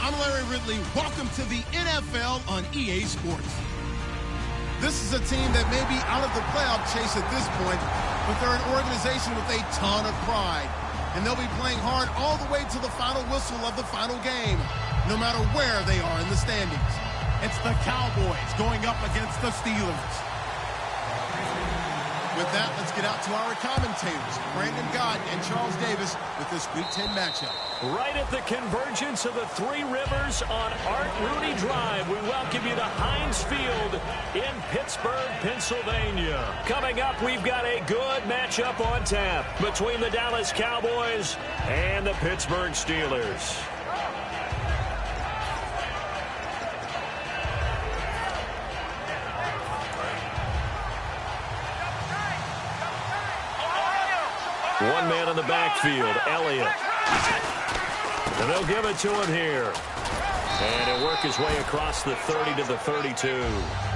I'm Larry Ridley. Welcome to the NFL on EA Sports. This is a team that may be out of the playoff chase at this point, but they're an organization with a ton of pride. And they'll be playing hard all the way to the final whistle of the final game, no matter where they are in the standings. It's the Cowboys going up against the Steelers. With that, let's get out to our commentators, Brandon Gott and Charles Davis, with this Week 10 matchup. Right at the convergence of the Three Rivers on Art Rooney Drive, we welcome you to Heinz Field in Pittsburgh, Pennsylvania. Coming up, we've got a good matchup on tap between the Dallas Cowboys and the Pittsburgh Steelers. One man in the backfield, Elliott. And they'll give it to him here. And he'll work his way across the 30 to the 32.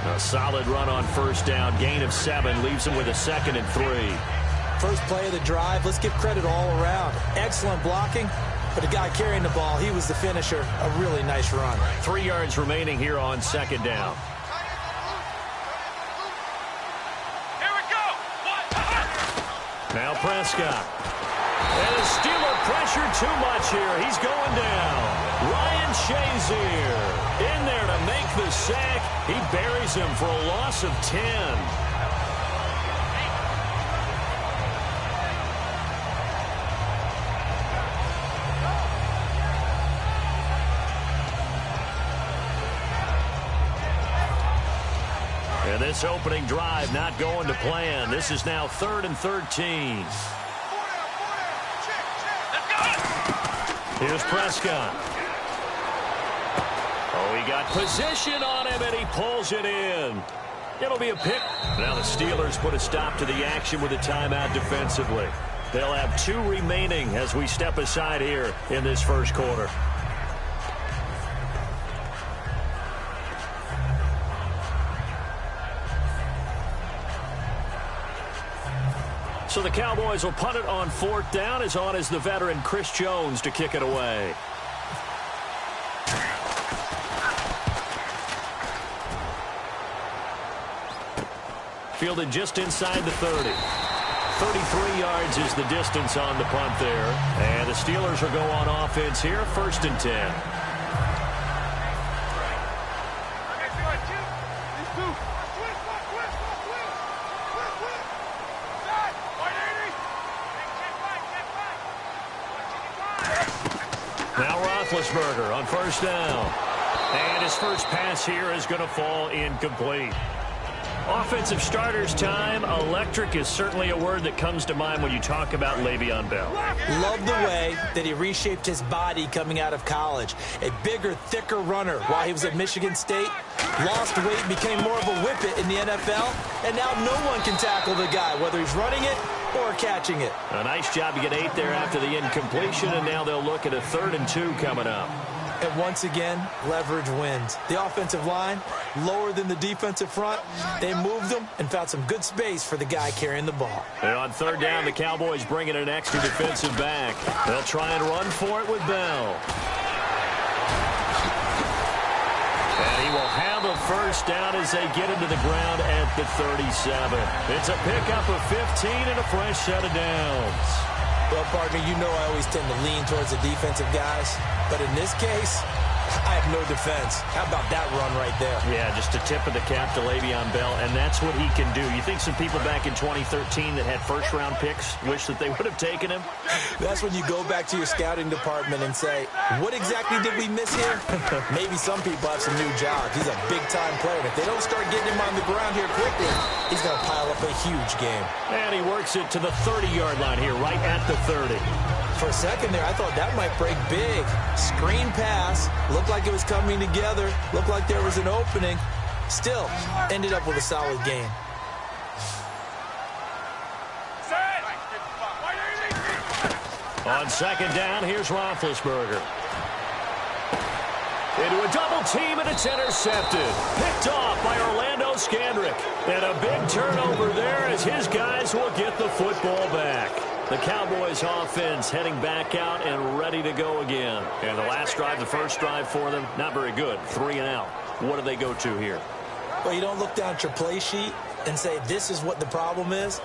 A solid run on first down. Gain of 7 leaves him with a 2nd and 3. First play of the drive. Let's give credit all around. Excellent blocking. But the guy carrying the ball, he was the finisher. A really nice run. 3 yards remaining here on 2nd down. Now Prescott. And the Steeler pressure too much here. He's going down. Ryan Shazier in there to make the sack. He buries him for a loss of 10. And this opening drive not going to plan. This is now 3rd and 13. Here's Prescott. Oh, he got position on him, and he pulls it in. It'll be a pick. Now the Steelers put a stop to the action with a timeout defensively. They'll have 2 remaining as we step aside here in this first quarter. So the Cowboys will punt it on 4th down. As on is the veteran Chris Jones to kick it away. Fielded just inside the 30. 33 yards is the distance on the punt there. And the Steelers will go on offense here, 1st and 10. Now Roethlisberger on 1st down. And his first pass here is going to fall incomplete. Offensive starters time. Electric is certainly a word that comes to mind when you talk about Le'Veon Bell. Love the way that he reshaped his body coming out of college. A bigger, thicker runner while he was at Michigan State. Lost weight, became more of a whippet in the NFL. And now no one can tackle the guy, whether he's running it or catching it. A nice job to get 8 there after the incompletion, and now they'll look at a 3rd and 2 coming up. And once again, leverage wins. The offensive line, lower than the defensive front. They moved them and found some good space for the guy carrying the ball. And on 3rd down, the Cowboys bring in an extra defensive back. They'll try and run for it with Bell. And he will have a first down as they get into the ground at the 37. It's a pickup of 15 and a fresh set of downs. Well, partner, you know I always tend to lean towards the defensive guys. But in this case, I have no defense. How about that run right there? Yeah, just a tip of the cap to Le'Veon Bell, and that's what he can do. You think some people back in 2013 that had first-round picks wish that they would have taken him? That's when you go back to your scouting department and say, what exactly did we miss here? Maybe some people have some new jobs. He's a big-time player, and if they don't start getting him on the ground here quickly, he's going to pile up a huge game. And he works it to the 30-yard line here, right at the 30. For a second there, I thought that might break big. Screen pass. Looked like it was coming together. Looked like there was an opening. Still, ended up with a solid game. On second down, here's Roethlisberger. Into a double team, and it's intercepted. Picked off by Orlando Scandrick. And a big turnover there as his guys will get the football back. The Cowboys offense heading back out and ready to go again. And the last drive, the first drive for them, not very good. 3 and out. What do they go to here? Well, you don't look down at your play sheet and say, this is what the problem is.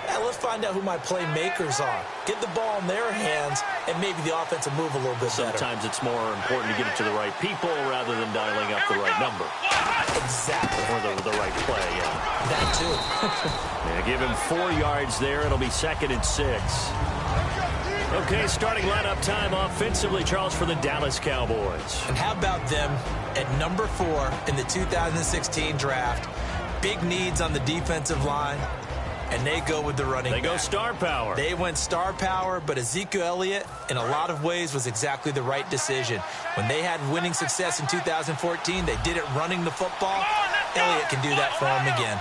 Let's find out who my playmakers are. Get the ball in their hands, and maybe the offense will move a little bit better. Sometimes it's more important to get it to the right people rather than dialing up the right number. Exactly. Or the right play, yeah. That too. Yeah, give him 4 yards there. It'll be 2nd and 6. Okay, starting lineup time offensively, Charles, for the Dallas Cowboys. And how about them at number 4 in the 2016 draft? Big needs on the defensive line. And they go with the running back. They go star power. They went star power, but Ezekiel Elliott, in a lot of ways, was exactly the right decision. When they had winning success in 2014, they did it running the football. Elliott can do that for them again.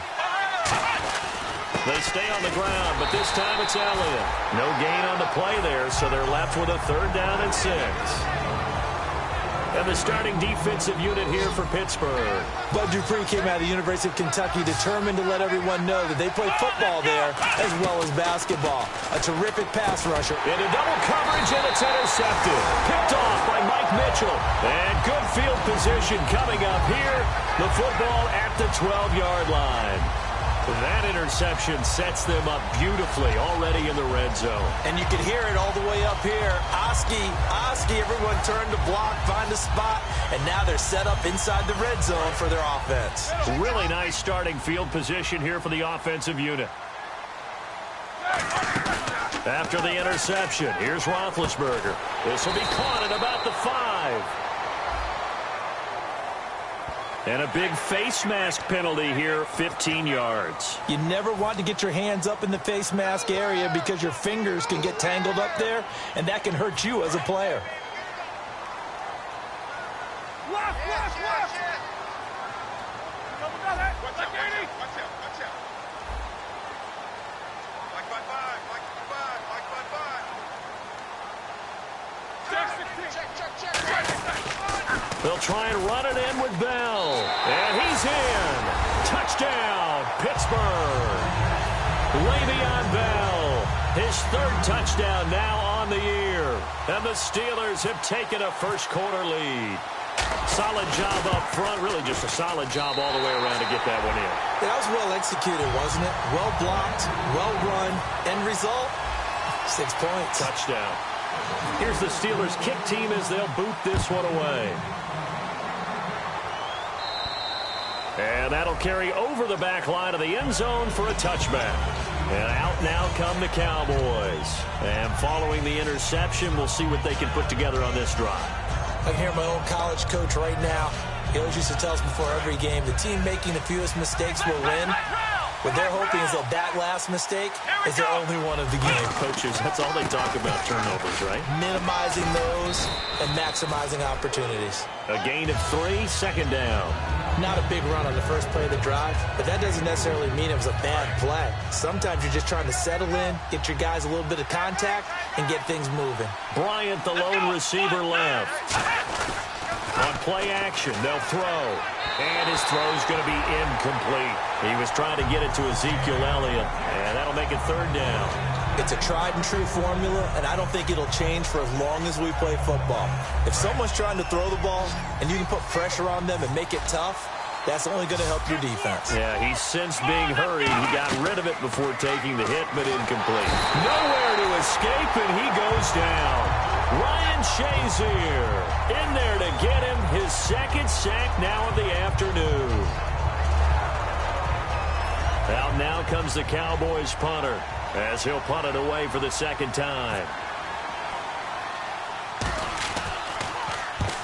They stay on the ground, but this time it's Elliott. No gain on the play there, so they're left with a 3rd down and 6. And the starting defensive unit here for Pittsburgh. Bud Dupree came out of the University of Kentucky determined to let everyone know that they play football there as well as basketball. A terrific pass rusher. Into double coverage, and it's intercepted. Picked off by Mike Mitchell. And good field position coming up here. The football at the 12-yard line. That interception sets them up beautifully already in the red zone. And you can hear it all the way up here. Oski, everyone turned to block, find a spot, and now they're set up inside the red zone for their offense. Really nice starting field position here for the offensive unit. After the interception, here's Roethlisberger. This will be caught at about the 5. And a big face mask penalty here, 15 yards. You never want to get your hands up in the face mask area because your fingers can get tangled up there, and that can hurt you as a player. They'll try and run it in with Bell. And he's in. Touchdown, Pittsburgh. Le'Veon Bell, his 3rd touchdown now on the year. And the Steelers have taken a first-quarter lead. Solid job up front. Really just a solid job all the way around to get that one in. That was well executed, wasn't it? Well blocked, well run. End result, 6 points. Touchdown. Here's the Steelers kick team as they'll boot this one away. And that'll carry over the back line of the end zone for a touchback. And out now come the Cowboys. And following the interception, we'll see what they can put together on this drive. I can hear my own college coach right now. He always used to tell us before every game, the team making the fewest mistakes will win. What they're hoping is that last mistake is their only one of the game. Coaches, that's all they talk about, turnovers, right? Minimizing those and maximizing opportunities. A gain of 3, 2nd down. Not a big run on the first play of the drive, but that doesn't necessarily mean it was a bad play. Sometimes you're just trying to settle in, get your guys a little bit of contact, and get things moving. Bryant, the lone receiver, left. On play action, they'll throw. And his throw's going to be incomplete. He was trying to get it to Ezekiel Elliott, and that'll make it 3rd down. It's a tried-and-true formula, and I don't think it'll change for as long as we play football. If someone's trying to throw the ball and you can put pressure on them and make it tough, that's only going to help your defense. Yeah, he sensed being hurried. He got rid of it before taking the hit, but incomplete. Nowhere to escape, and he goes down. Ryan Shazier in there to get him his second sack now of the afternoon. Out now comes the Cowboys punter as he'll punt it away for the second time.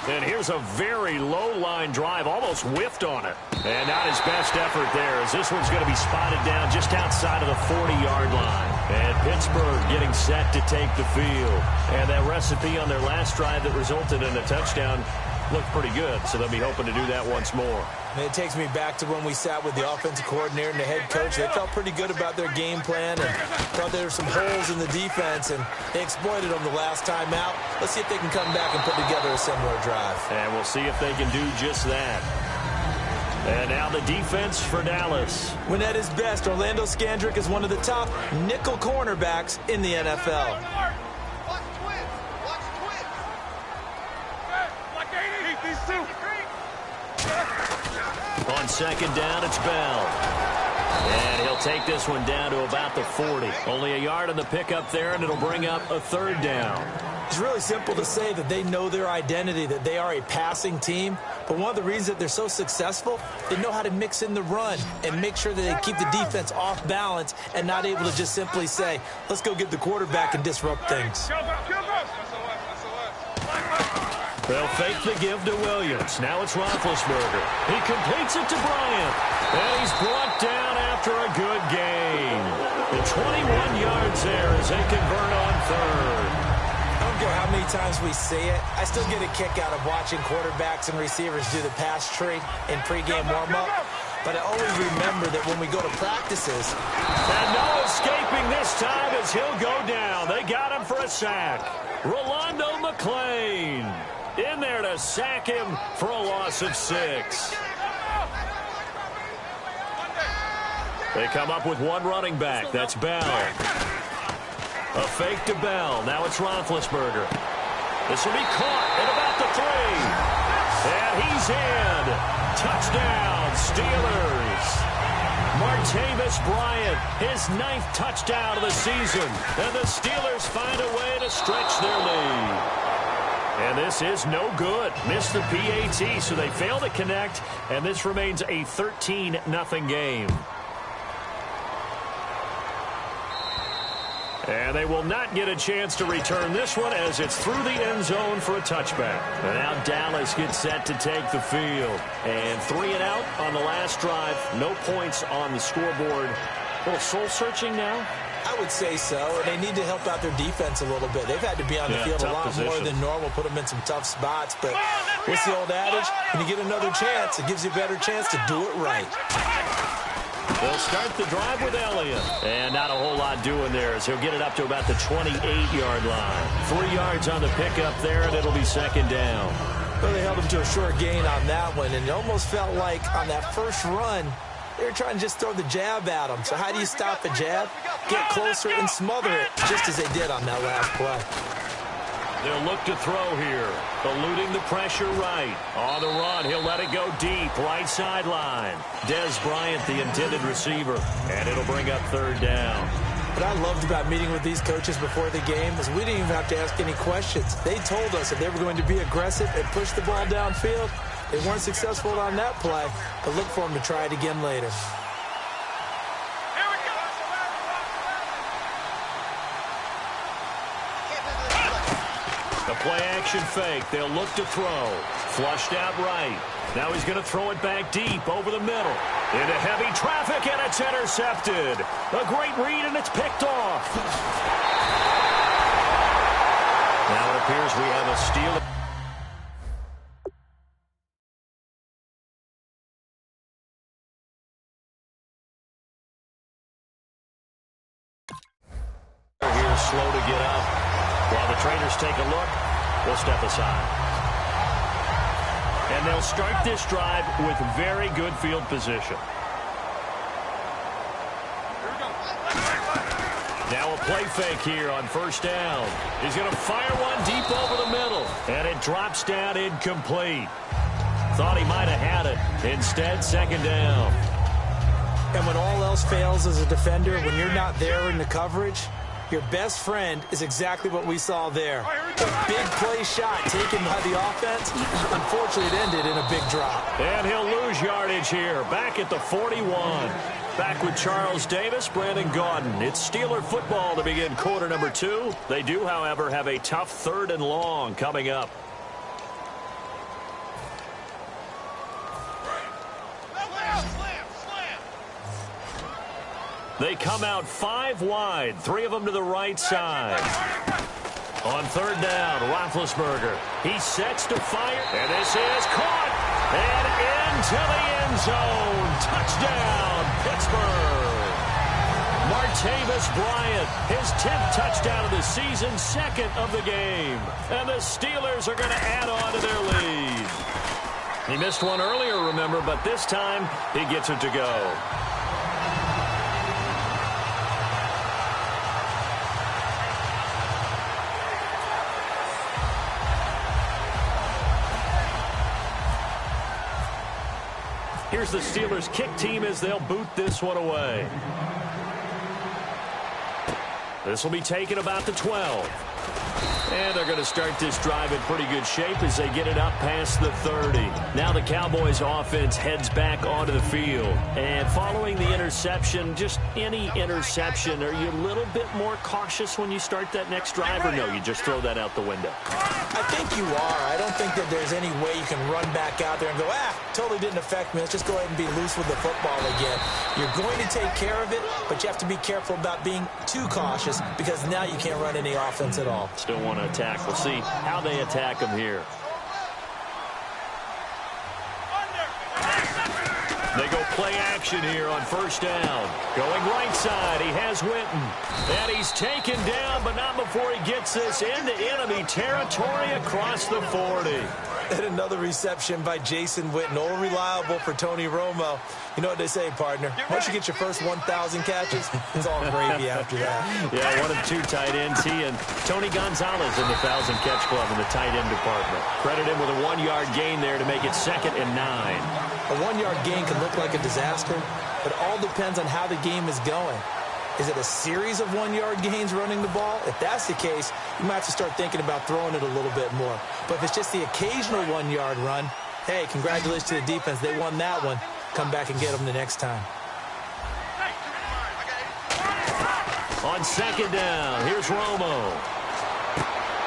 And here's a very low-line drive, almost whiffed on it. And not his best effort there, as this one's going to be spotted down just outside of the 40-yard line. And Pittsburgh getting set to take the field. And that recipe on their last drive that resulted in a touchdown looked pretty good, so they'll be hoping to do that once more. And it takes me back to when we sat with the offensive coordinator and the head coach. They felt pretty good about their game plan and thought there were some holes in the defense, and they exploited them the last time out. Let's see if they can come back and put together a similar drive. And we'll see if they can do just that. And now the defense for Dallas. When at his best, Orlando Scandrick is one of the top nickel cornerbacks in the NFL. On second down, it's Bell. And he'll take this one down to about the 40. Only a yard on the pickup there, and it'll bring up a third down. It's really simple to say that they know their identity, that they are a passing team. But one of the reasons that they're so successful, they know how to mix in the run and make sure that they keep the defense off balance and not able to just simply say, let's go get the quarterback and disrupt things. They'll fake the give to Williams. Now it's Roethlisberger. He completes it to Bryant. And he's brought down after a good gain. The 21 yards there as they convert on third. I don't care how many times we see it. I still get a kick out of watching quarterbacks and receivers do the pass tree in pregame warm-up. But I always remember that when we go to practices. And no escaping this time as he'll go down. They got him for a sack. Rolando McClain in there to sack him for a loss of 6. They come up with one running back. That's Bell. A fake to Bell. Now it's Roethlisberger. This will be caught at about the 3. And he's in. Touchdown, Steelers. Martavis Bryant, his 9th touchdown of the season. And the Steelers find a way to stretch their lead. And this is no good. Missed the PAT, so they fail to connect. And this remains a 13-0 game. And they will not get a chance to return this one as it's through the end zone for a touchback. And now Dallas gets set to take the field. And 3 and out on the last drive. No points on the scoreboard. A little soul-searching now? I would say so, and they need to help out their defense a little bit. They've had to be on the field a lot more than normal, put them in some tough spots. But what's the old adage? When you get another chance, it gives you a better chance to do it right. They'll start the drive with Elliott. And not a whole lot doing there as he'll get it up to about the 28-yard line. 3 yards on the pickup there, and it'll be second down. Well, they held him to a short gain on that one, and it almost felt like on that first run, they were trying to just throw the jab at him. So how do you stop the jab? Get closer and smother it, just as they did on that last play. They'll look to throw here. Eluding the pressure right. On the run, he'll let it go deep. Right sideline. Dez Bryant, the intended receiver. And it'll bring up third down. What I loved about meeting with these coaches before the game is we didn't even have to ask any questions. They told us that they were going to be aggressive and push the ball downfield. They weren't successful on that play, but look for them to try it again later. The play-action fake. They'll look to throw. Flushed out right. Now he's going to throw it back deep over the middle. Into heavy traffic, and it's intercepted. A great read, and it's picked off. Now it appears we have a steal. Here, slow to get up. While the Traders take a look, we'll step aside. And they'll start this drive with very good field position. Now a play fake here on first down. He's going to fire one deep over the middle. And it drops down incomplete. Thought he might have had it. Instead, second down. And when all else fails as a defender, when you're not there in the coverage, Your best friend is exactly what we saw there. A big play shot taken by the offense. Unfortunately, it ended in a big drop. And he'll lose yardage here. Back at the 41. Back with Charles Davis, Brandon Gaudin. It's Steeler football to begin quarter number 2. They do, however, have a tough 3rd and long coming up. They come out 5 wide, 3 of them to the right side. On 3rd down, Roethlisberger. He sets to fire, and this is caught. And into the end zone. Touchdown, Pittsburgh. Martavis Bryant, his 10th touchdown of the season, 2nd of the game. And the Steelers are going to add on to their lead. He missed one earlier, remember, but this time he gets it to go. Here's the Steelers kick team as they'll boot this one away. This will be taken about the 12. And they're going to start this drive in pretty good shape as they get it up past the 30. Now the Cowboys offense heads back onto the field. And following the interception, just any interception, are you a little bit more cautious when you start that next drive, or no, you just throw that out the window? I think you are. I don't think that there's any way you can run back out there and go, totally didn't affect me. Let's just go ahead and be loose with the football again. You're going to take care of it, but you have to be careful about being too cautious because now you can't run any offense at all. Still want to attack. We'll see how they attack them here. They go play action here on 1st down. Going right side, he has Witten. And he's taken down, but not before he gets this into enemy territory across the 40. And another reception by Jason Witten, all reliable for Tony Romo. You know what they say, partner. Once you get your first 1,000 catches, it's all gravy after that. Yeah, one of 2 tight ends. He and Tony Gonzalez in the 1,000-catch club in the tight end department. Credit him with a 1-yard gain there to make it 2nd and 9. A 1-yard gain can look like a disaster, but it all depends on how the game is going. Is it a series of 1-yard gains running the ball? If that's the case, you might have to start thinking about throwing it a little bit more. But if it's just the occasional 1-yard run, hey, congratulations to the defense. They won that one. Come back and get them the next time. On 2nd down, here's Romo.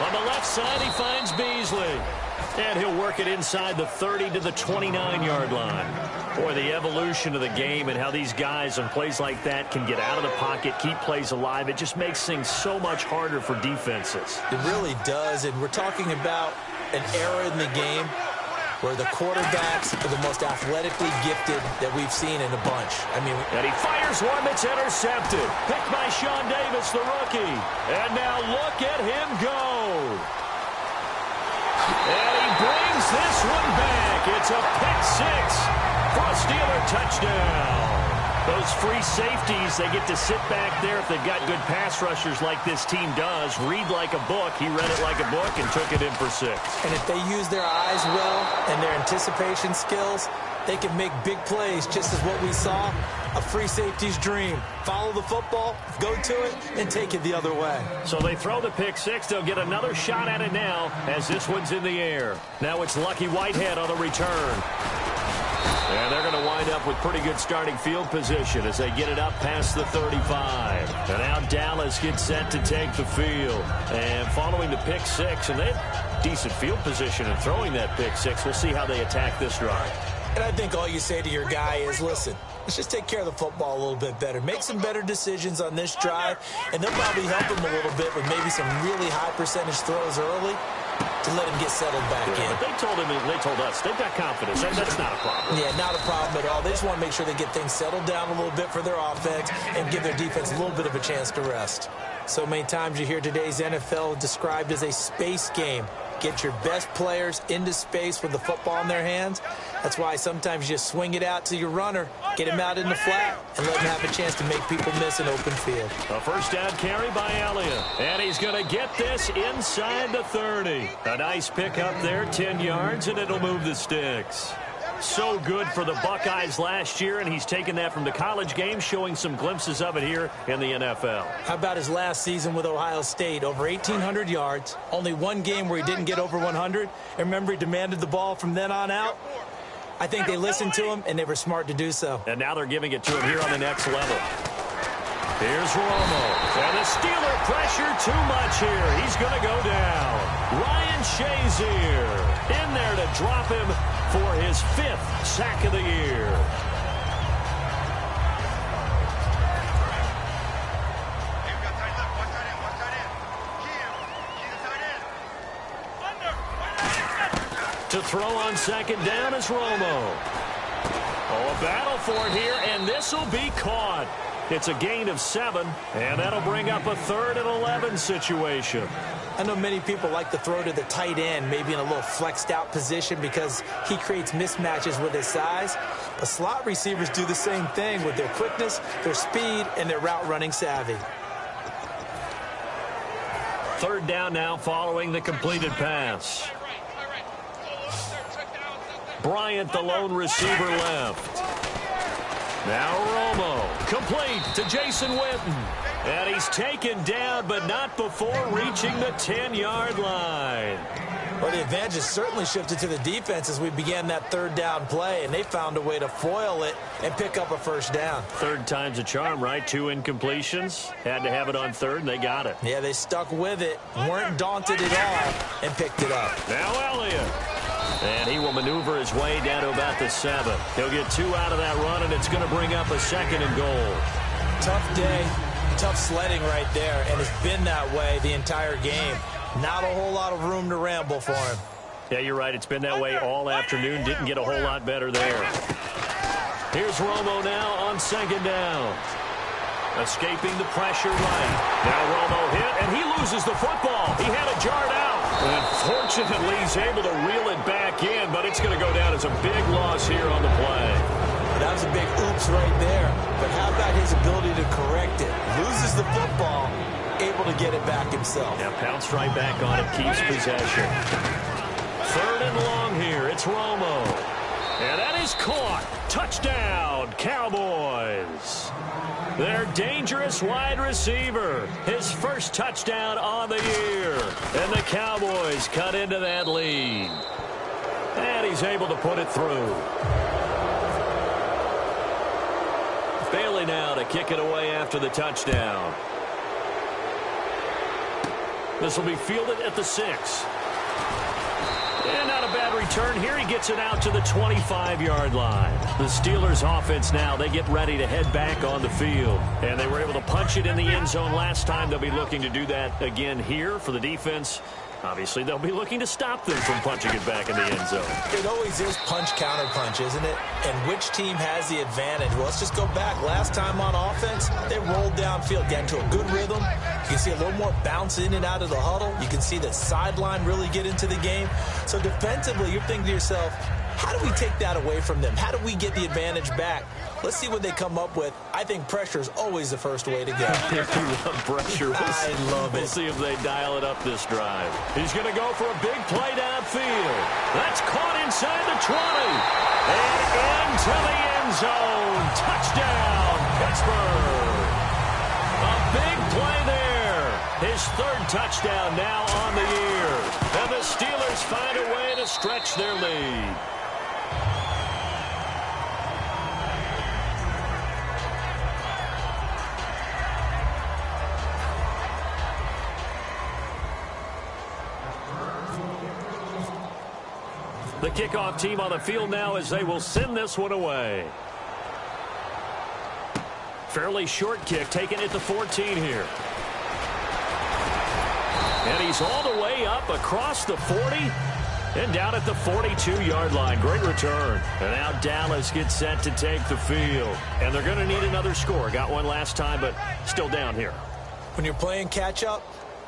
On the left side, he finds Beasley. And he'll work it inside the 30 to the 29-yard line. Boy, the evolution of the game and how these guys on plays like that can get out of the pocket, keep plays alive, it just makes things so much harder for defenses. It really does, and we're talking about an era in the game where the quarterbacks are the most athletically gifted that we've seen in a bunch. I mean, and he fires one that's intercepted. Picked by Sean Davis, the rookie. And now look at him go. And he brings this one back. It's a pick 6 for a Steeler touchdown. Those free safeties, they get to sit back there if they've got good pass rushers like this team does. Read like a book. He read it like a book and took it in for 6. And if they use their eyes well and their anticipation skills, they can make big plays, just as what we saw, a free safety's dream. Follow the football, go to it, and take it the other way. So they throw the pick 6. They'll get another shot at it now as this one's in the air. Now it's Lucky Whitehead on the return. And they're going to wind up with pretty good starting field position as they get it up past the 35. And now Dallas gets set to take the field. And following the pick 6, and they have decent field position in throwing that pick 6. We'll see how they attack this drive. And I think all you say to your guy is, listen, let's just take care of the football a little bit better. Make some better decisions on this drive, and they'll probably help him a little bit with maybe some really high percentage throws early to let him get settled back in. But they told him, and they told us, they've got confidence. That's not a problem. Yeah, not a problem at all. They just want to make sure they get things settled down a little bit for their offense and give their defense a little bit of a chance to rest. So many times you hear today's NFL described as a space game. Get your best players into space with the football in their hands. That's why sometimes you just swing it out to your runner, get him out in the flat, and let him have a chance to make people miss an open field. A first down carry by Elliott. And he's going to get this inside the 30. A nice pick up there, 10 yards, and it'll move the sticks. So good for the Buckeyes last year, and he's taken that from the college game, showing some glimpses of it here in the NFL. How about his last season with Ohio State? Over 1,800 yards, only one game where he didn't get over 100. And remember, he demanded the ball from then on out. I think they listened to him, and they were smart to do so. And now they're giving it to him here on the next level. Here's Romo. And the Steeler pressure too much here. He's going to go down. Ryan Shazier in there to drop him for his 5th sack of the year. To throw on second down is Romo. Oh, a battle for it here, and this will be caught. It's a gain of 7, and that'll bring up a 3rd and 11 situation. I know many people like to throw to the tight end, maybe in a little flexed out position because he creates mismatches with his size. But slot receivers do the same thing with their quickness, their speed, and their route running savvy. 3rd down now following the completed pass. Bryant, the lone receiver, left. Now Romo, complete to Jason Witten. And he's taken down, but not before reaching the 10-yard line. Well, the advantage has certainly shifted to the defense as we began that 3rd down play, and they found a way to foil it and pick up a 1st down. 3rd time's a charm, right? 2 incompletions. Had to have it on 3rd, and they got it. Yeah, they stuck with it, weren't daunted at all, and picked it up. Now Elliott. And he will maneuver his way down to about the 7. He'll get 2 out of that run, and it's going to bring up a 2nd and goal. Tough day, tough sledding right there, and it's been that way the entire game. Not a whole lot of room to ramble for him. Yeah, you're right. It's been that way all afternoon. Didn't get a whole lot better there. Here's Romo now on 2nd down. Escaping the pressure right. Now Romo hit, and he loses the football. He had it jarred out. And fortunately, he's able to reel it back in, but it's going to go down as a big loss here on the play. That was a big oops right there. But how about his ability to correct it? Loses the football, able to get it back himself. Yeah, pounced right back on it, keeps possession. 3rd and long here. It's Romo. And that is caught. Touchdown, Cowboys. Their dangerous wide receiver. His 1st touchdown on the year. And the Cowboys cut into that lead. And he's able to put it through. Bailey now to kick it away after the touchdown. This will be fielded at the 6. And not a bad return here. He gets it out to the 25-yard line. The Steelers offense now, they get ready to head back on the field. And they were able to punch it in the end zone last time. They'll be looking to do that again here for the defense. Obviously, they'll be looking to stop them from punching it back in the end zone. It always is punch-counter-punch, isn't it? And which team has the advantage? Well, let's just go back. Last time on offense, they rolled downfield, got into a good rhythm. You can see a little more bounce in and out of the huddle. You can see the sideline really get into the game. So defensively, you're thinking to yourself, how do we take that away from them? How do we get the advantage back? Let's see what they come up with. I think pressure is always the first way to go. If you love pressure, I love it. We'll see if they dial it up this drive. He's going to go for a big play downfield. That's caught inside the 20. And into the end zone. Touchdown, Pittsburgh. A big play there. His 3rd touchdown now on the year. And the Steelers find a way to stretch their lead. The kickoff team on the field now as they will send this one away. Fairly short kick taken at the 14 here. And he's all the way up across the 40 and down at the 42-yard line. Great return. And now Dallas gets set to take the field. And they're going to need another score. Got one last time, but still down here. When you're playing catch-up,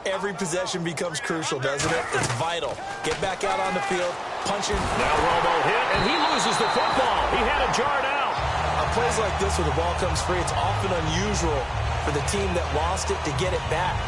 every possession becomes crucial, doesn't it? It's vital. Get back out on the field, punch in. Now Romo hit, and he loses the football. He had it jarred out. On plays like this where the ball comes free, it's often unusual for the team that lost it to get it back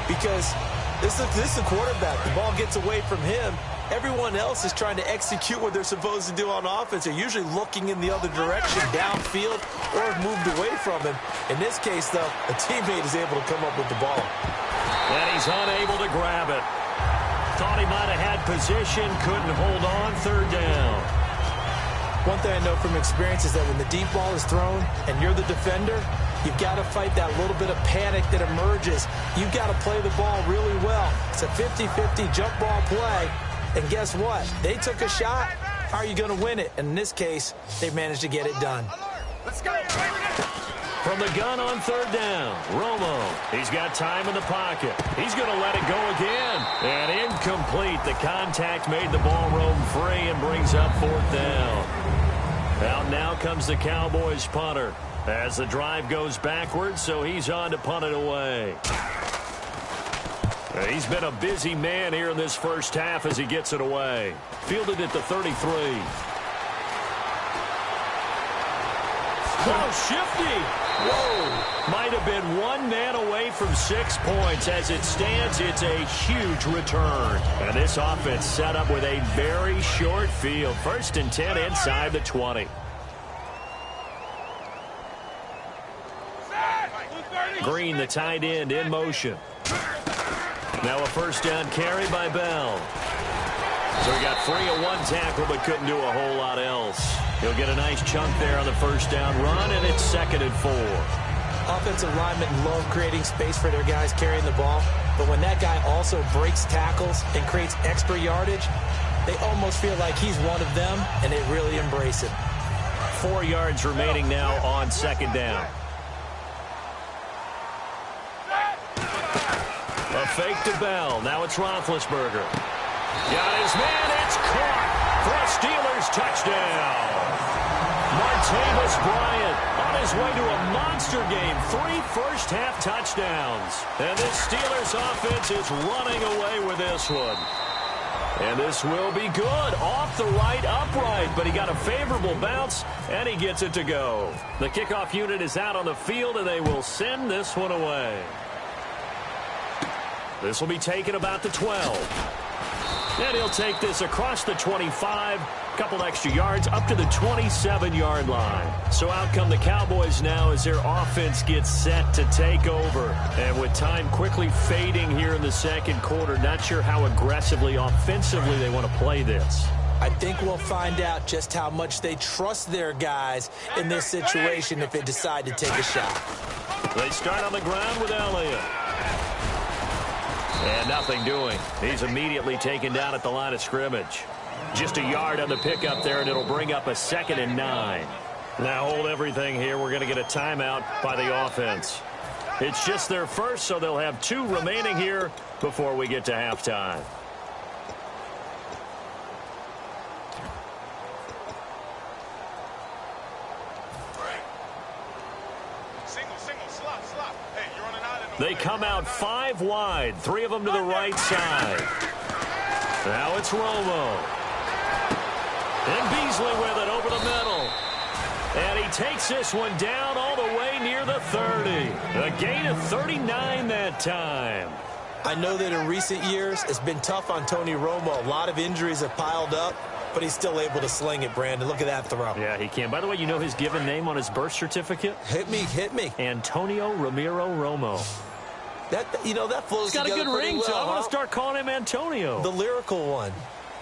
because This is a quarterback. The ball gets away from him. Everyone else is trying to execute what they're supposed to do on offense. They're usually looking in the other direction, downfield, or have moved away from him. In this case, though, a teammate is able to come up with the ball. And he's unable to grab it. Thought he might have had position, couldn't hold on, third down. One thing I know from experience is that when the deep ball is thrown and you're the defender, you've got to fight that little bit of panic that emerges. You've got to play the ball really well. It's a 50-50 jump ball play. And guess what? They took a shot. How are you going to win it? And in this case, they managed to get it done. Let's go. From the gun on third down, Romo. He's got time in the pocket. He's going to let it go again. And incomplete. The contact made the ball roam free and brings up fourth down. Out now comes the Cowboys punter as the drive goes backwards, so he's on to punt it away. He's been a busy man here in this first half as he gets it away. Fielded at the 33. Oh, shifty. Whoa. Might have been one man away from 6 points. As it stands, it's a huge return. And this offense set up with a very short field. 1st and 10 inside the 20. Green, the tight end, in motion. Now a first down carry by Bell. So he got free of one tackle but couldn't do a whole lot else. He'll get a nice chunk there on the first down run, and it's 2nd and 4. Offensive linemen love creating space for their guys carrying the ball, but when that guy also breaks tackles and creates extra yardage, they almost feel like he's one of them, and they really embrace him. 4 yards remaining now on 2nd down. A fake to Bell. Now it's Roethlisberger. Got his man. It's caught for a Steelers touchdown. Martavis Bryant on his way to a monster game. 3 first-half touchdowns. And this Steelers offense is running away with this one. And this will be good. Off the right, upright. But he got a favorable bounce, and he gets it to go. The kickoff unit is out on the field, and they will send this one away. This will be taken about the 12. And he'll take this across the 25, a couple extra yards, up to the 27-yard line. So out come the Cowboys now as their offense gets set to take over. And with time quickly fading here in the second quarter, not sure how aggressively, offensively they want to play this. I think we'll find out just how much they trust their guys in this situation if they decide to take a shot. They start on the ground with Elliott. And nothing doing. He's immediately taken down at the line of scrimmage. Just a yard on the pickup there, and it'll bring up a 2nd and 9. Now hold everything here. We're going to get a timeout by the offense. It's just their first, so they'll have 2 remaining here before we get to halftime. They come out 5 wide, 3 of them to the right side. Now it's Romo. And Beasley with it over the middle. And he takes this one down all the way near the 30. A gain of 39 that time. I know that in recent years, it's been tough on Tony Romo. A lot of injuries have piled up, but he's still able to sling it, Brandon. Look at that throw. Yeah, he can. By the way, you know his given name on his birth certificate? Hit me, hit me. Antonio Ramiro Romo. That flows together. He's got a good ring, so I want to start calling him Antonio. The lyrical one.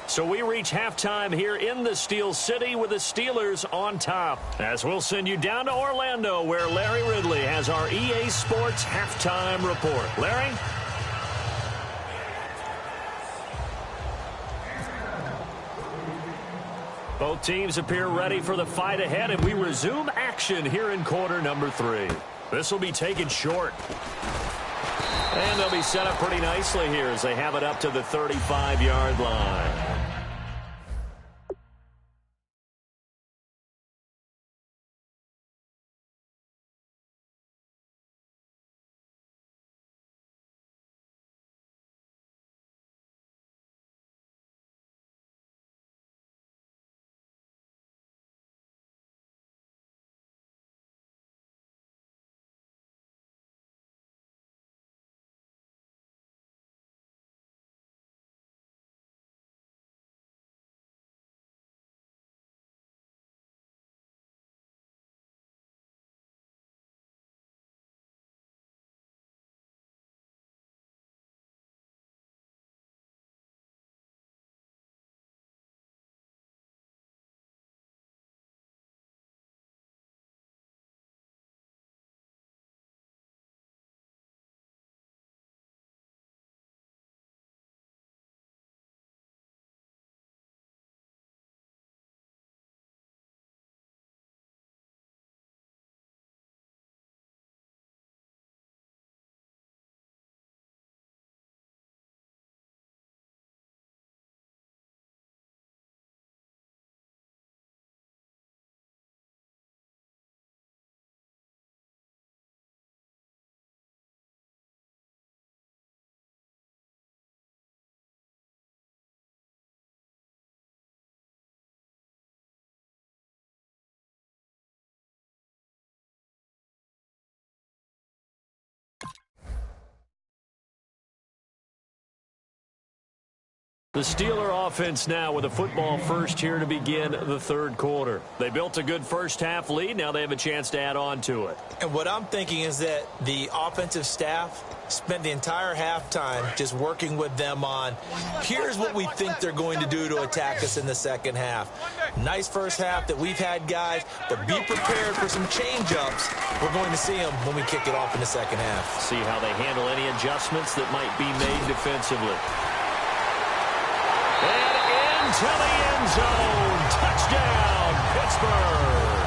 So we reach halftime here in the Steel City with the Steelers on top. As we'll send you down to Orlando, where Larry Ridley has our EA Sports halftime report. Larry? Both teams appear ready for the fight ahead, and we resume action here in quarter number 3. This will be taken short. And they'll be set up pretty nicely here as they have it up to the 35-yard line. The Steeler offense now with a football first here to begin the third quarter. They built a good first half lead. Now they have a chance to add on to it. And what I'm thinking is that the offensive staff spent the entire halftime just working with them on, here's what we think they're going to do to attack us in the second half. Nice first half that we've had, guys, but be prepared for some change-ups. We're going to see them when we kick it off in the second half. See how they handle any adjustments that might be made defensively. And into the end zone. Touchdown, Pittsburgh.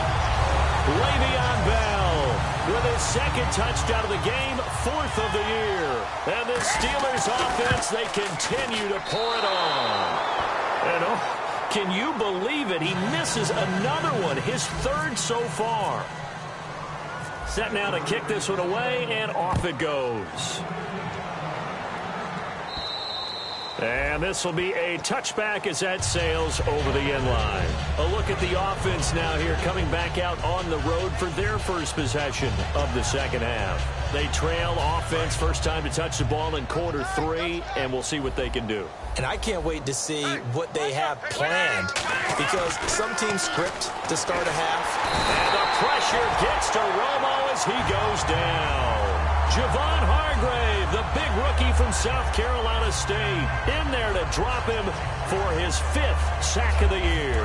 Le'Veon Bell with his second touchdown of the game, fourth of the year. And the Steelers offense, they continue to pour it on. And can you believe it? He misses another one, his third so far. Set now to kick this one away, and off it goes. And this will be a touchback as that sails over the end line. A look at the offense now here, coming back out on the road for their first possession of the second half. They trail offense, first time to touch the ball in quarter three, and we'll see what they can do. And I can't wait to see what they have planned, because some teams script to start a half. And the pressure gets to Romo as he goes down. Javon Hargrave, the big rookie from South Carolina State, in there to drop him for his fifth sack of the year.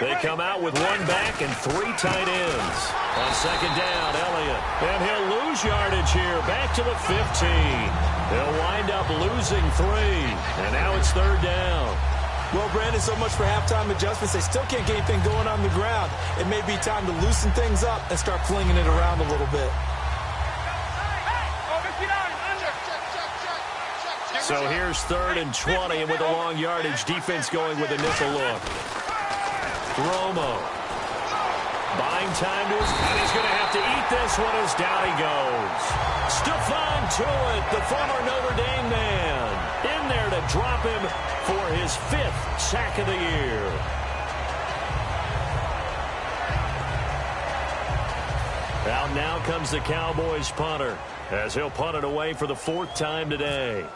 They come out with one back and three tight ends. On second down, Elliott. And he'll lose yardage here, back to the 15. They'll wind up losing three. And now it's third down. Well, Brandon, so much for halftime adjustments. They still can't get anything going on the ground. It may be time to loosen things up and start flinging it around a little bit. So here's 3rd and 20, and with a long yardage, defense going with a nickel look. Romo. Buying time to his, and he's going to have to eat this one as down he goes. Stephon Tuitt, the former Notre Dame man, in there to drop him for his fifth sack of the year. Out now comes the Cowboys punter, as he'll punt it away for the 4th time today.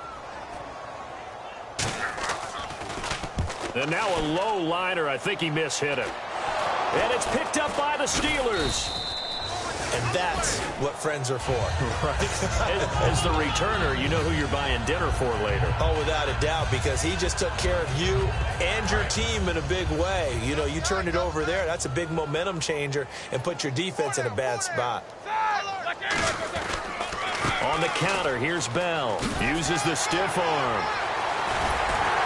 And now a low liner. I think he mishit it. And it's picked up by the Steelers. And that's what friends are for. Right. As the returner, you know who you're buying dinner for later. Oh, without a doubt, because he just took care of you and your team in a big way. You know, you turned it over there. That's a big momentum changer and put your defense in a bad spot. On the counter, here's Bell. Uses the stiff arm.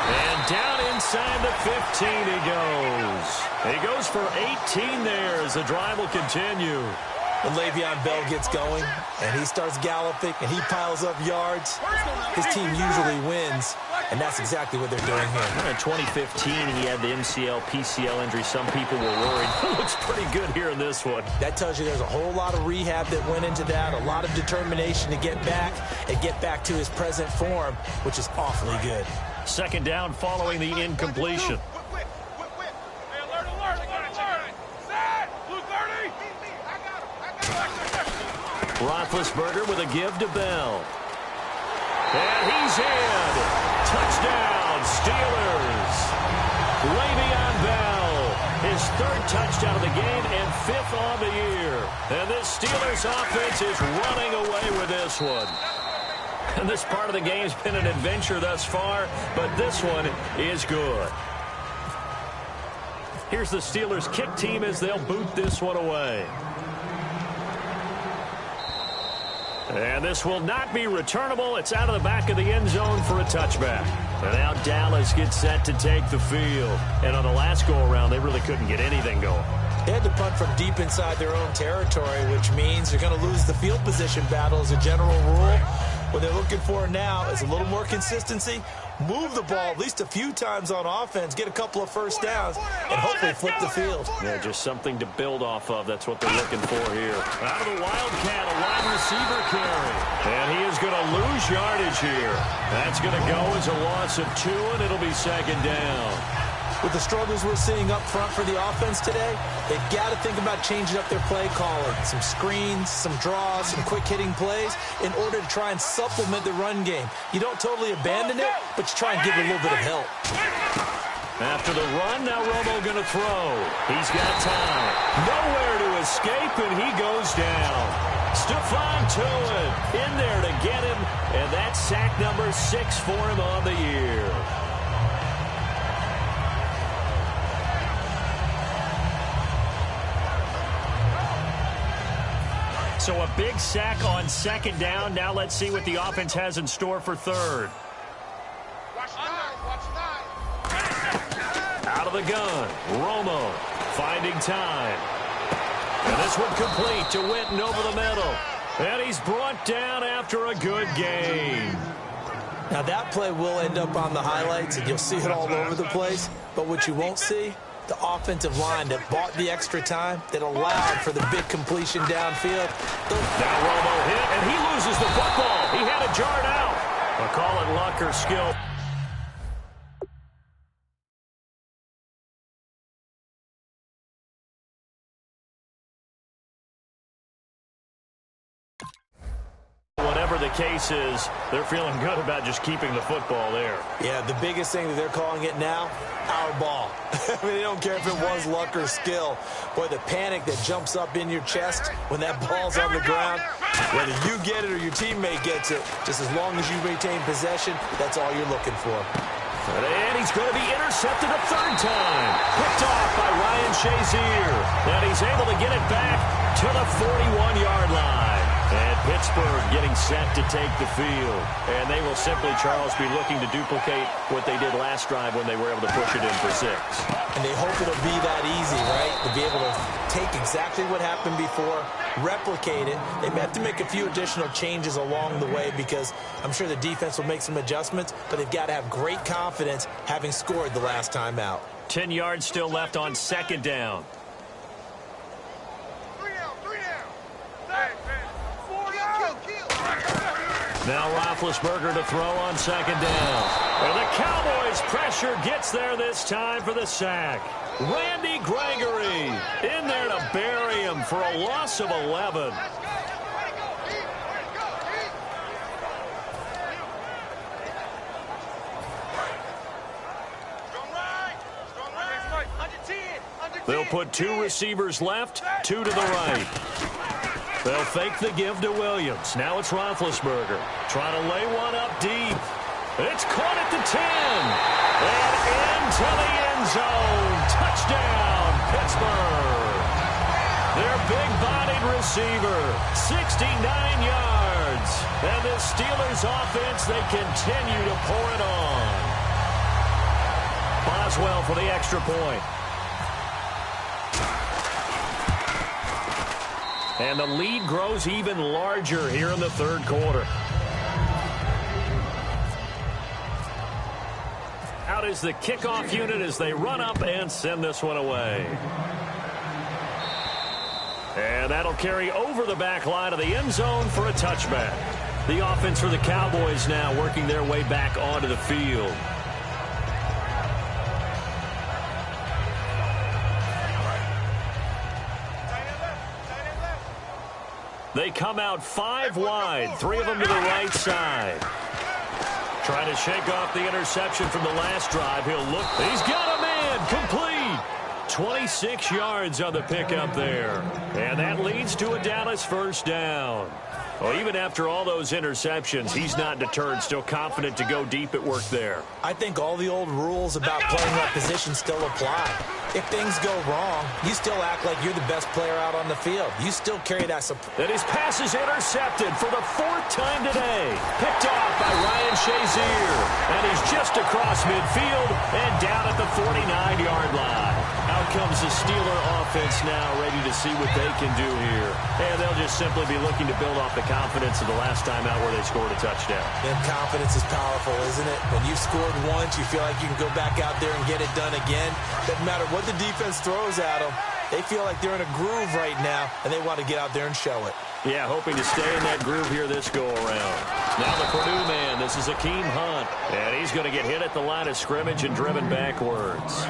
And down inside the 15 he goes. He goes for 18 there as the drive will continue. When Le'Veon Bell gets going and he starts galloping and he piles up yards, his team usually wins, and that's exactly what they're doing here. In 2015, he had the MCL, PCL injury. Some people were worried. He looks pretty good here in this one. That tells you there's a whole lot of rehab that went into that, a lot of determination to get back and get back to his present form, which is awfully good. Second down following the incompletion. Roethlisberger with a give to Bell. And he's in. Touchdown, Steelers. Le'Veon Bell, his 3rd touchdown of the game and 5th on the year. And this Steelers offense is running away with this one. And this part of the game's been an adventure thus far, but this one is good. Here's the Steelers kick team as they'll boot this one away. And this will not be returnable. It's out of the back of the end zone for a touchback. And now Dallas gets set to take the field. And on the last go-around, they really couldn't get anything going. They had to punt from deep inside their own territory, which means they're going to lose the field position battle as a general rule. What they're looking for now is a little more consistency, move the ball at least a few times on offense, get a couple of first downs, and hopefully flip the field. Yeah, just something to build off of. That's what they're looking for here. Out of the Wildcat, a wide receiver carry. And he is going to lose yardage here. That's going to go as a loss of 2, and it'll be second down. With the struggles we're seeing up front for the offense today, they've got to think about changing up their play calling. Some screens, some draws, some quick-hitting plays in order to try and supplement the run game. You don't totally abandon it, but you try and give it a little bit of help. After the run, now Romo going to throw. He's got time. Nowhere to escape, and he goes down. Stephon Tuitt in there to get him, and that's sack number 6 for him on the year. So a big sack on second down. Now let's see what the offense has in store for third. Out of the gun, Romo finding time. And this one complete to Witten over the middle. And he's brought down after a good gain. Now that play will end up on the highlights, and you'll see it all over the place. But what you won't see, the offensive line that bought the extra time, that allowed for the big completion downfield. Now Romo hit, and he loses the football. He had it jarred out. I'll call it luck or skill. Whatever the case is, they're feeling good about just keeping the football there. Yeah, the biggest thing that they're calling it now, our ball. I mean, they don't care if it was luck or skill. Boy, the panic that jumps up in your chest when that ball's on the ground, whether you get it or your teammate gets it, just as long as you retain possession, that's all you're looking for. And he's going to be intercepted a third time. Picked off by Ryan Shazier. And he's able to get it back to the 41-yard line. And Pittsburgh getting set to take the field. And they will simply, Charles, be looking to duplicate what they did last drive when they were able to push it in for 6. And they hope it'll be that easy, right? To be able to take exactly what happened before, replicate it. They may have to make a few additional changes along the way because I'm sure the defense will make some adjustments, but they've got to have great confidence having scored the last time out. 10 yards still left on second down. Now Roethlisberger to throw on second down. And the Cowboys' pressure gets there this time for the sack. Randy Gregory in there to bury him for a loss of 11. They'll put 2 receivers left, 2 to the right. They'll fake the give to Williams. Now it's Roethlisberger trying to lay one up deep. It's caught at the 10. And into the end zone. Touchdown, Pittsburgh. Their big-bodied receiver, 69 yards. And the Steelers offense, they continue to pour it on. Boswell for the extra point. And the lead grows even larger here in the third quarter. Out is the kickoff unit as they run up and send this one away. And that'll carry over the back line of the end zone for a touchback. The offense for the Cowboys now working their way back onto the field. They come out 5 wide, 3 of them to the right side. Trying to shake off the interception from the last drive. He'll look. He's got a man. Complete. 26 yards on the pickup there. And that leads to a Dallas first down. Well, even after all those interceptions, he's not deterred, still confident to go deep at work there. I think all the old rules about playing that position still apply. If things go wrong, you still act like you're the best player out on the field. You still carry that support. And his pass is intercepted for the 4th time today. Picked off by Ryan Shazier. And he's just across midfield and down at the 49-yard line. Out comes the Steeler offense now, ready to see what they can do here. And they'll just simply be looking to build off the confidence of the last time out where they scored a touchdown. And confidence is powerful, isn't it? When you've scored once, you feel like you can go back out there and get it done again. Doesn't matter what the defense throws at them. They feel like they're in a groove right now, and they want to get out there and show it. Yeah, hoping to stay in that groove here this go-around. Now the Purdue man, this is Akeem Hunt. And he's going to get hit at the line of scrimmage and driven backwards.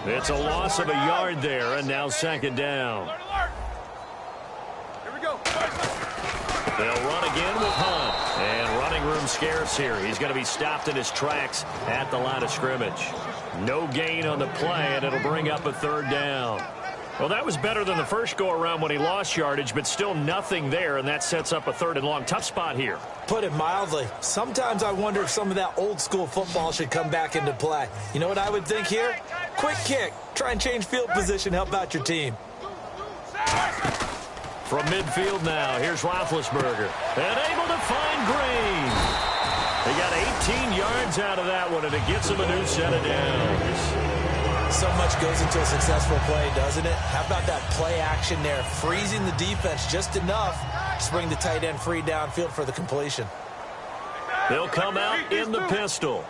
It's a loss of a yard there, and now second down. Here we go. They'll run again with Hunt. And running room scarce here. He's going to be stopped in his tracks at the line of scrimmage. No gain on the play, and it'll bring up a third down. Well, that was better than the first go-around when he lost yardage, but still nothing there, and that sets up a third and long. Tough spot here. Put it mildly. Sometimes I wonder if some of that old-school football should come back into play. You know what I would think here? Quick kick. Try and change field position. Help out your team. From midfield now, here's Roethlisberger. And able to find Green. They got 18 yards out of that one, and it gets him a new set of downs. So much goes into a successful play, doesn't it? How about that play action there? Freezing the defense just enough to bring the tight end free downfield for the completion. They'll come out in the pistol.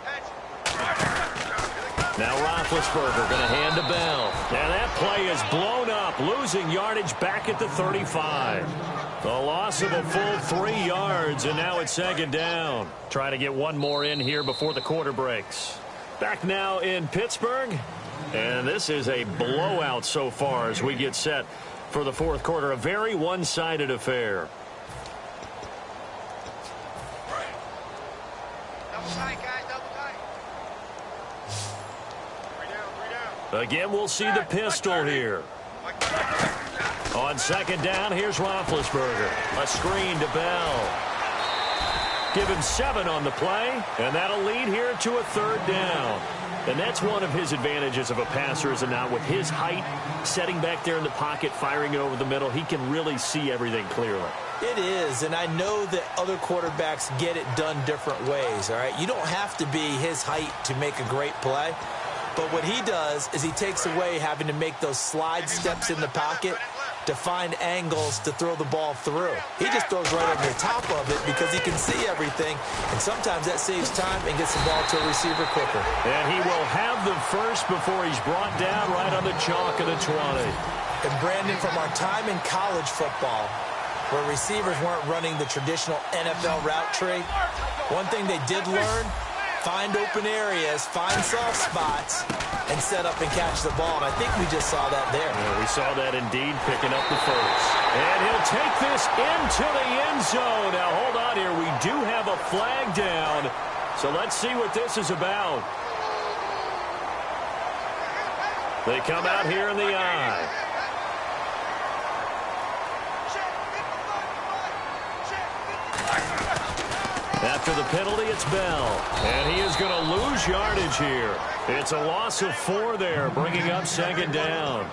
Now Roethlisberger going to hand to Bell. And that play is blown up, losing yardage back at the 35. A loss of a full 3 yards, and now it's second down. Trying to get one more in here before the quarter breaks. Back now in Pittsburgh. And this is a blowout so far as we get set for the fourth quarter. A very one-sided affair. Double tight, guys, double tight. 3 down. Again, we'll see the pistol here. On second down, here's Roethlisberger. A screen to Bell. Give him 7 on the play, and that'll lead here to a third down. And that's one of his advantages of a passer, is it not? With his height, setting back there in the pocket, firing it over the middle, he can really see everything clearly. It is, and I know that other quarterbacks get it done different ways, all right? You don't have to be his height to make a great play. But what he does is he takes away having to make those slide steps in the pocket to find angles to throw the ball through. He just throws right over the top of it because he can see everything, and sometimes that saves time and gets the ball to a receiver quicker. And he will have the first before he's brought down right on the chalk of the 20. And Brandon, from our time in college football, where receivers weren't running the traditional NFL route tree, one thing they did learn: find open areas, find soft spots, and set up and catch the ball. And I think we just saw that there. Yeah, we saw that indeed, picking up the first. And he'll take this into the end zone. Now, hold on here. We do have a flag down. So let's see what this is about. They come out here in the eye. After the penalty, it's Bell. And he is going to lose yardage here. It's a loss of 4 there, bringing up second down.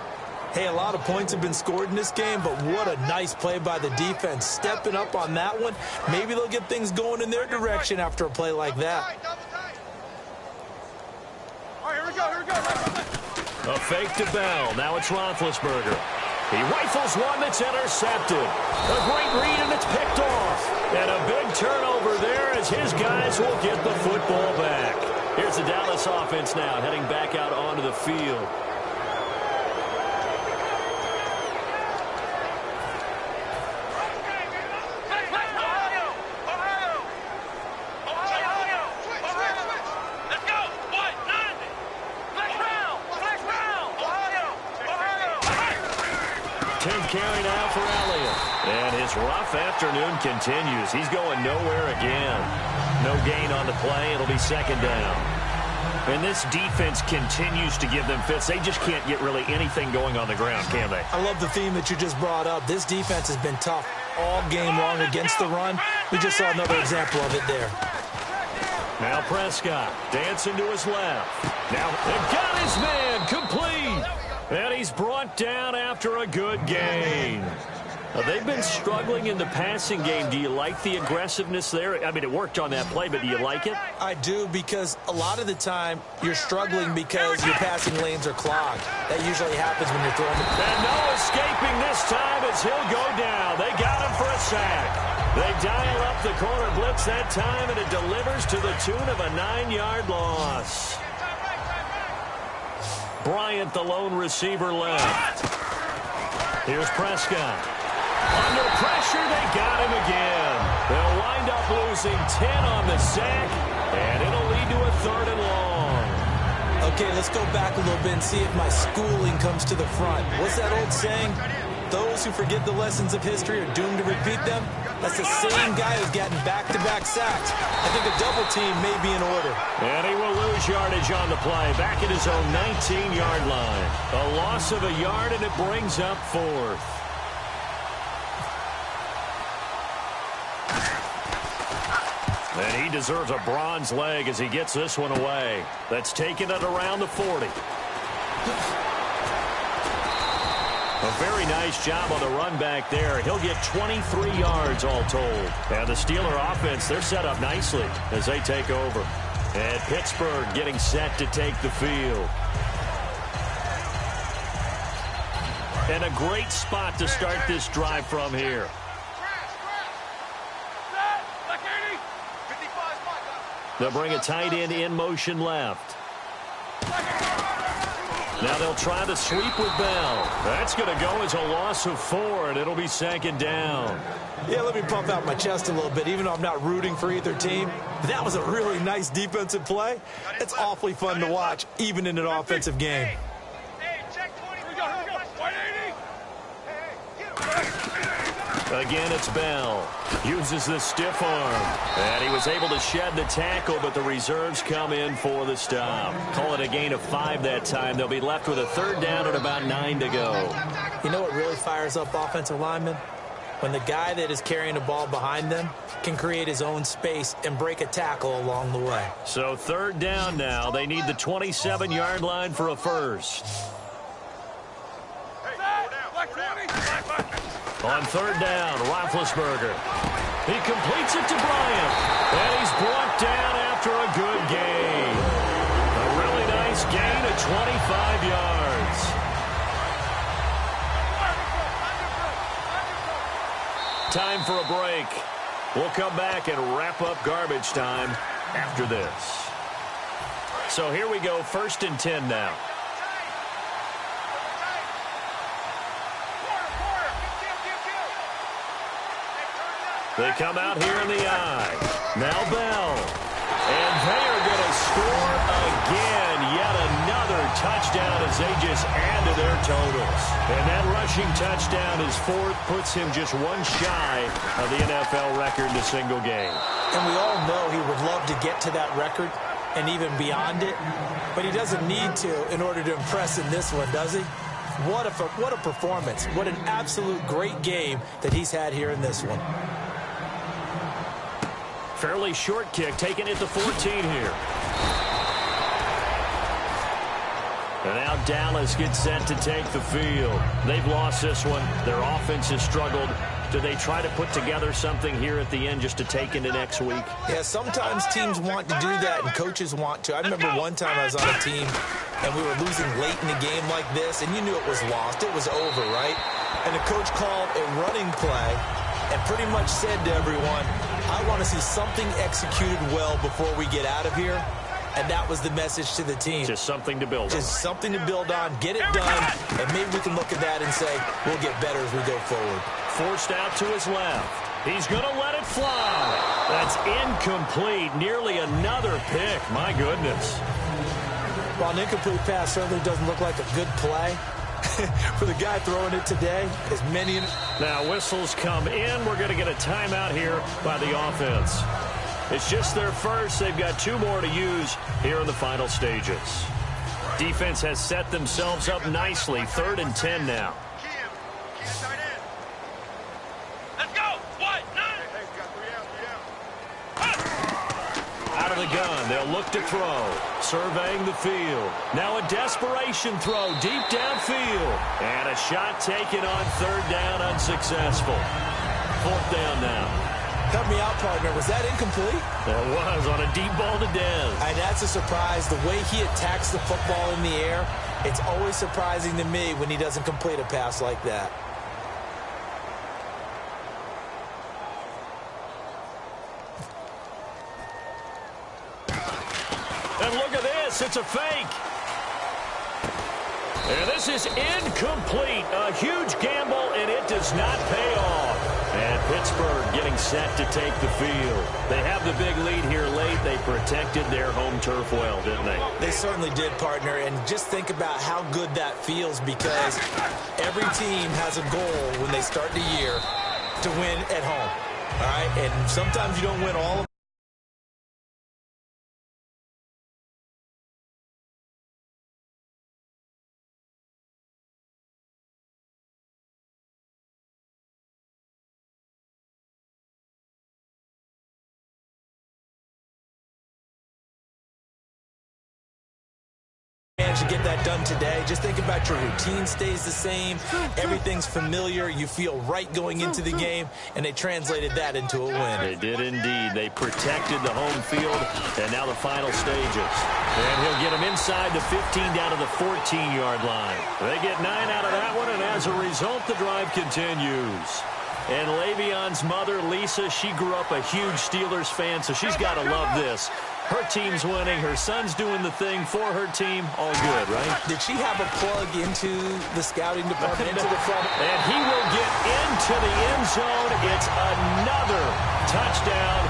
Hey, a lot of points have been scored in this game, but what a nice play by the defense. Stepping up on that one. Maybe they'll get things going in their direction after a play like that. All right, here we go. A fake to Bell. Now it's Roethlisberger. He rifles one that's intercepted. A great read, and it's picked off. And a big turnover there as his guys will get the football back. Here's the Dallas offense now heading back out onto the field. Carry now for Elliott. And his rough afternoon continues. He's going nowhere again. No gain on the play. It'll be second down. And this defense continues to give them fits. They just can't get really anything going on the ground, can they? I love the theme that you just brought up. This defense has been tough all game long against the run. We just saw another example of it there. Now Prescott dancing to his left. Now they got his man complete. And he's brought down after a good gain. They've been struggling in the passing game. Do you like the aggressiveness there? I mean, it worked on that play, but do you like it? I do, because a lot of the time you're struggling because your passing lanes are clogged. That usually happens when you're throwing the ball. And no escaping this time as he'll go down. They got him for a sack. They dial up the corner blitz that time, and it delivers to the tune of a 9-yard loss. Bryant, the lone receiver, left. Here's Prescott. Under pressure, they got him again. They'll wind up losing 10 on the sack, and it'll lead to a 3rd and long. Okay, let's go back a little bit and see if my schooling comes to the front. What's that old saying? Those who forget the lessons of history are doomed to repeat them. That's the same guy who's gotten back-to-back sacks. I think a double team may be in order. And he will lose yardage on the play, back at his own 19-yard line. A loss of a yard, and it brings up 4th. And he deserves a bronze leg as he gets this one away. That's taken it around the 40. A very nice job on the run back there. He'll get 23 yards all told. And the Steeler offense, they're set up nicely as they take over. And Pittsburgh getting set to take the field. And a great spot to start this drive from here. They'll bring a tight end in motion left. Now they'll try the sweep with Bell. That's going to go as a loss of 4, and it'll be 2nd down. Yeah, let me pump out my chest a little bit, even though I'm not rooting for either team. That was a really nice defensive play. It's awfully fun to watch, even in an offensive game. Again, it's Bell. Uses the stiff arm. And he was able to shed the tackle, but the reserves come in for the stop. Call it a gain of 5 that time. They'll be left with a 3rd down and about 9 to go. You know what really fires up offensive linemen? When the guy that is carrying the ball behind them can create his own space and break a tackle along the way. So 3rd down now. They need the 27-yard line for a first. On 3rd down, Roethlisberger. He completes it to Bryant. And he's brought down after a good gain. A really nice gain of 25 yards. Time for a break. We'll come back and wrap up garbage time after this. So here we go, 1st and 10 now. They come out here in the eye. Now Bell. And they are going to score again. Yet another touchdown as they just add to their totals. And that rushing touchdown is 4th, puts him just 1 shy of the NFL record in a single game. And we all know he would love to get to that record and even beyond it. But he doesn't need to in order to impress in this one, does he? What a performance. What an absolute great game that he's had here in this one. Fairly short kick, taking it to 14 here. And now Dallas gets set to take the field. They've lost this one. Their offense has struggled. Do they try to put together something here at the end just to take into next week? Yeah, sometimes teams want to do that and coaches want to. I remember one time I was on a team and we were losing late in a game like this, and you knew it was lost. It was over, right? And the coach called a running play and pretty much said to everyone, I want to see something executed well before we get out of here. And that was the message to the team. Just something to build on. Just something to build on, get it done, and maybe we can look at that and say, we'll get better as we go forward. Forced out to his left. He's going to let it fly. That's incomplete. Nearly another pick. My goodness. Well, an incomplete pass certainly doesn't look like a good play. For the guy throwing it today, as many... Now whistles come in. We're going to get a timeout here by the offense. It's just their first. They've got 2 more to use here in the final stages. Defense has set themselves up nicely. 3rd and 10 now. Let's go. What? Out of the gun. They'll look to throw. Surveying the field. Now a desperation throw deep downfield. And a shot taken on 3rd down, unsuccessful. 4th down now. Help me out, partner. Was that incomplete? That was on a deep ball to Dez. And that's a surprise. The way he attacks the football in the air, it's always surprising to me when he doesn't complete a pass like that. And look at this. It's a fake. And this is incomplete. A huge gamble, and it does not pay off. And Pittsburgh getting set to take the field. They have the big lead here late. They protected their home turf well, didn't they? They certainly did, partner. And just think about how good that feels, because every team has a goal when they start the year to win at home. All right? And sometimes you don't win all of them. To get that done today. Just think about your routine stays the same. Everything's familiar. You feel right going into the game, and they translated that into a win. They did indeed. They protected the home field, and now the final stages. And he'll get them inside the 15 down to the 14-yard line. They get 9 out of that one, and as a result, the drive continues. And Le'Veon's mother, Lisa, she grew up a huge Steelers fan, so she's got to love this. Her team's winning. Her son's doing the thing for her team. All good, right? Did she have a plug into the scouting department, into the front? And he will get into the end zone. It's another touchdown.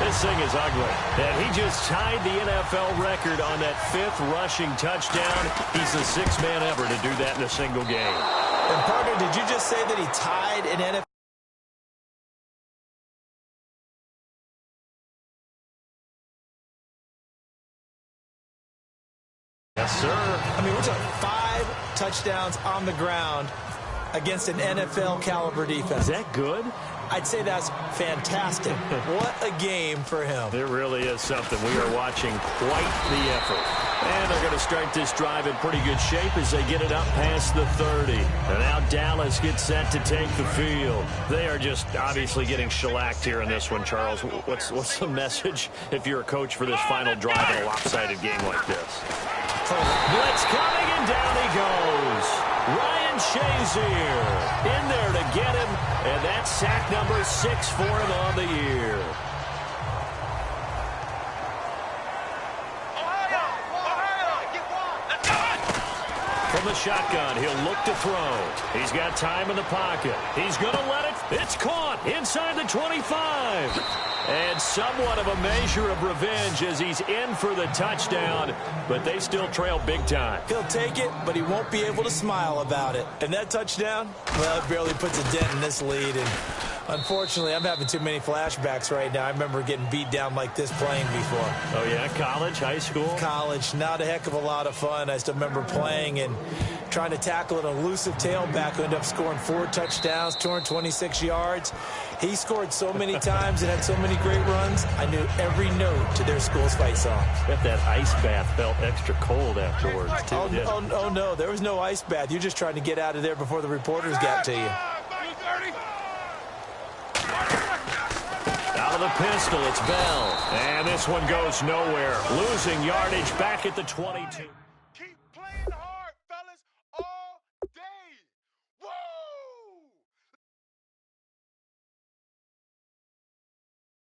This thing is ugly. And he just tied the NFL record on that 5th rushing touchdown. He's the 6th man ever to do that in a single game. And, partner, did you just say that he tied an NFL? Yes, sir. I mean, we're talking 5 touchdowns on the ground against an NFL caliber defense. Is that good? I'd say that's fantastic. What a game for him. It really is something. We are watching quite the effort. And they're going to start this drive in pretty good shape as they get it up past the 30. And now Dallas gets set to take the field. They are just obviously getting shellacked here in this one, Charles. What's the message if you're a coach for this final drive in a lopsided game like this? Blitz coming, and down he goes. Ryan Shazier in there to get him, and that's sack number 6 for him on the year. From the shotgun, he'll look to throw. He's got time in the pocket. He's going to let it. It's caught inside the 25. And somewhat of a measure of revenge as he's in for the touchdown, but they still trail big time. He'll take it, but he won't be able to smile about it. And that touchdown, well, it barely puts a dent in this lead. And unfortunately, I'm having too many flashbacks right now. I remember getting beat down like this playing before. Oh, yeah? College, high school? College. Not a heck of a lot of fun. I still remember playing and trying to tackle an elusive tailback who ended up scoring 4 touchdowns, 226 yards. He scored so many times and had so many great runs, I knew every note to their school's fight song. Bet that ice bath felt extra cold afterwards, too. Oh, no, there was no ice bath. You're just trying to get out of there before the reporters got to you. Out of the pistol, it's Bell. And this one goes nowhere. Losing yardage back at the 22.